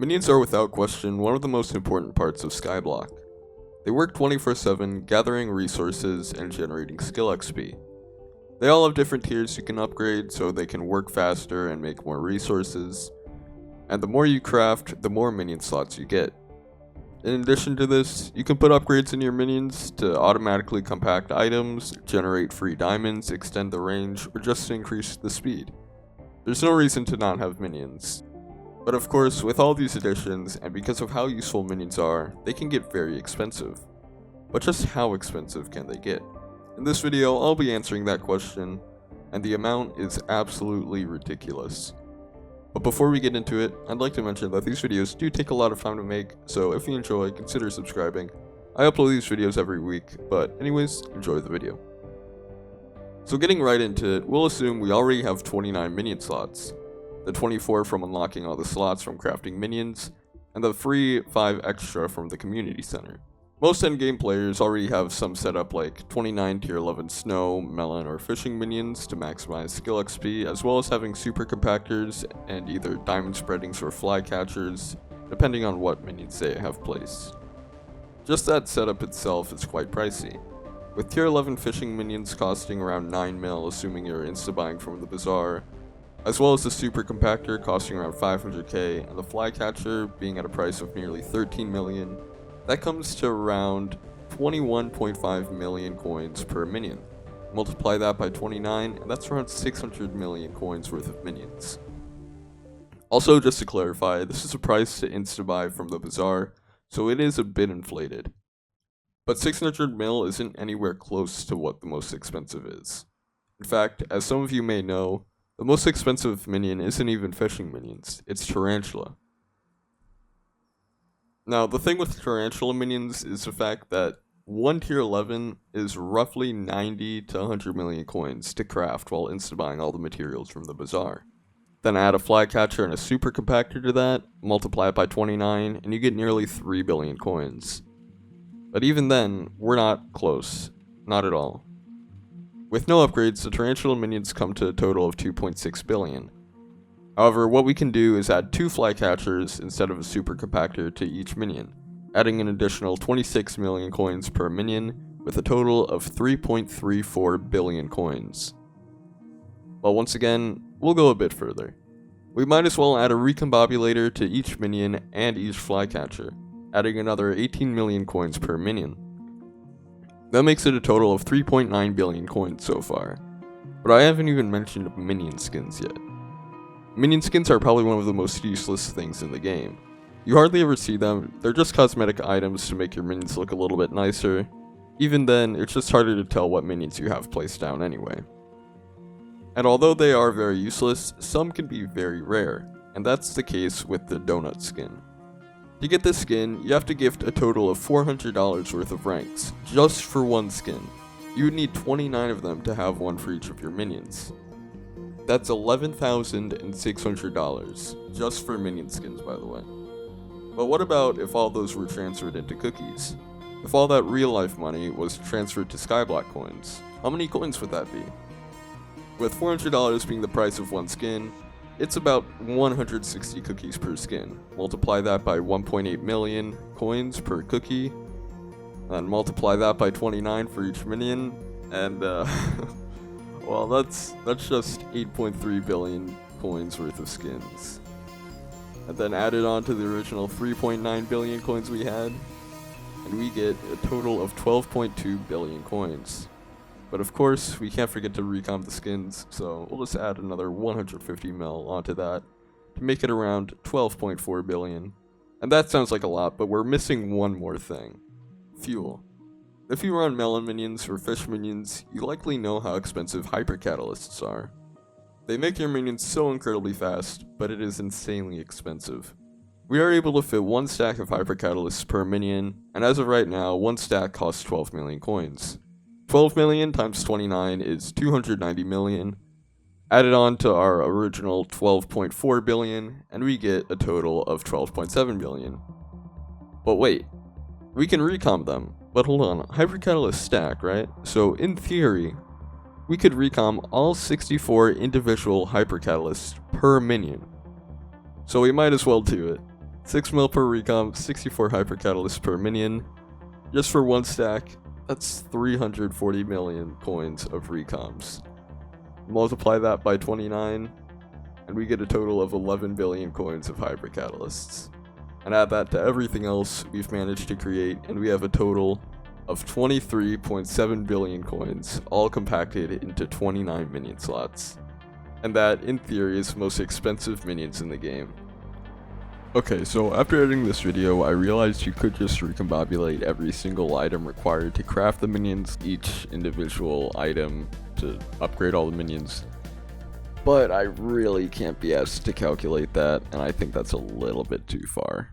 Minions are without question one of the most important parts of Skyblock. They work 24/7, gathering resources and generating skill XP. They all have different tiers you can upgrade so they can work faster and make more resources, and the more you craft, the more minion slots you get. In addition to this, you can put upgrades in your minions to automatically compact items, generate free diamonds, extend the range, or just to increase the speed. There's no reason to not have minions. But of course, with all these additions, and because of how useful minions are, they can get very expensive. But just how expensive can they get? In this video, I'll be answering that question, and the amount is absolutely ridiculous. But before we get into it, I'd like to mention that these videos do take a lot of time to make, so if you enjoy, consider subscribing. I upload these videos every week, but anyways, enjoy the video. So getting right into it, we'll assume we already have 29 minion slots. The 24 from unlocking all the slots from crafting minions, and the free 5 extra from the community center. Most endgame players already have some setup like 29 tier 11 snow, melon, or fishing minions to maximize skill XP, as well as having super compactors and either diamond spreadings or fly catchers, depending on what minions they have placed. Just that setup itself is quite pricey, with tier 11 fishing minions costing around 9 mil assuming you're insta-buying from the bazaar, as well as the super compactor costing around 500k, and the flycatcher being at a price of nearly 13 million. That comes to around 21.5 million coins per minion. Multiply that by 29, and that's around 600 million coins worth of minions. Also, just to clarify, this is a price to insta-buy from the bazaar, so it is a bit inflated. But 600 mil isn't anywhere close to what the most expensive is. In fact, as some of you may know, the most expensive minion isn't even fishing minions, it's tarantula. Now, the thing with tarantula minions is the fact that one tier 11 is roughly 90 to 100 million coins to craft while insta-buying all the materials from the bazaar. Then add a flycatcher and a super compactor to that, multiply it by 29, and you get nearly 3 billion coins. But even then, we're not close. Not at all. With no upgrades, the tarantula minions come to a total of 2.6 billion. However, what we can do is add 2 flycatchers instead of a super compactor to each minion, adding an additional 26 million coins per minion with a total of 3.34 billion coins. But once again, we'll go a bit further. We might as well add a recombobulator to each minion and each flycatcher, adding another 18 million coins per minion. That makes it a total of 3.9 billion coins so far. But I haven't even mentioned minion skins yet. Minion skins are probably one of the most useless things in the game. You hardly ever see them, they're just cosmetic items to make your minions look a little bit nicer. Even then, it's just harder to tell what minions you have placed down anyway. And although they are very useless, some can be very rare, and that's the case with the donut skin. To get this skin, you have to gift a total of $400 worth of ranks, just for one skin. You would need 29 of them to have one for each of your minions. That's $11,600, just for minion skins, by the way. But what about if all those were transferred into cookies? If all that real life money was transferred to Skyblock coins, how many coins would that be? With $400 being the price of one skin, it's about 160 cookies per skin. Multiply that by 1.8 million coins per cookie, and multiply that by 29 for each minion, and well, that's just 8.3 billion coins worth of skins. And then add it on to the original 3.9 billion coins we had, and we get a total of 12.2 billion coins. But of course, we can't forget to recomp the skins, so we'll just add another 150 mil onto that to make it around 12.4 billion. And that sounds like a lot, but we're missing one more thing. Fuel. If you run melon minions or fish minions, you likely know how expensive hypercatalysts are. They make your minions so incredibly fast, but it is insanely expensive. We are able to fit 1 stack of hypercatalysts per minion, and as of right now, 1 stack costs 12 million coins. 12 million times 29 is 290 million. Added on to our original 12.4 billion, and we get a total of 12.7 billion. But wait, we can recomp them. But hold on, hypercatalyst stack, right? So in theory, we could recomp all 64 individual hypercatalysts per minion. So we might as well do it. 6 mil per recomp, 64 hyper catalysts per minion. Just for one stack, that's 340 million coins of recomps. Multiply that by 29, and we get a total of 11 billion coins of hyper catalysts. And add that to everything else we've managed to create, and we have a total of 23.7 billion coins, all compacted into 29 minion slots. And that, in theory, is the most expensive minions in the game. Okay, so after editing this video, I realized you could just recombobulate every single item required to craft the minions, each individual item to upgrade all the minions. But I really can't be asked to calculate that, and I think that's a little bit too far.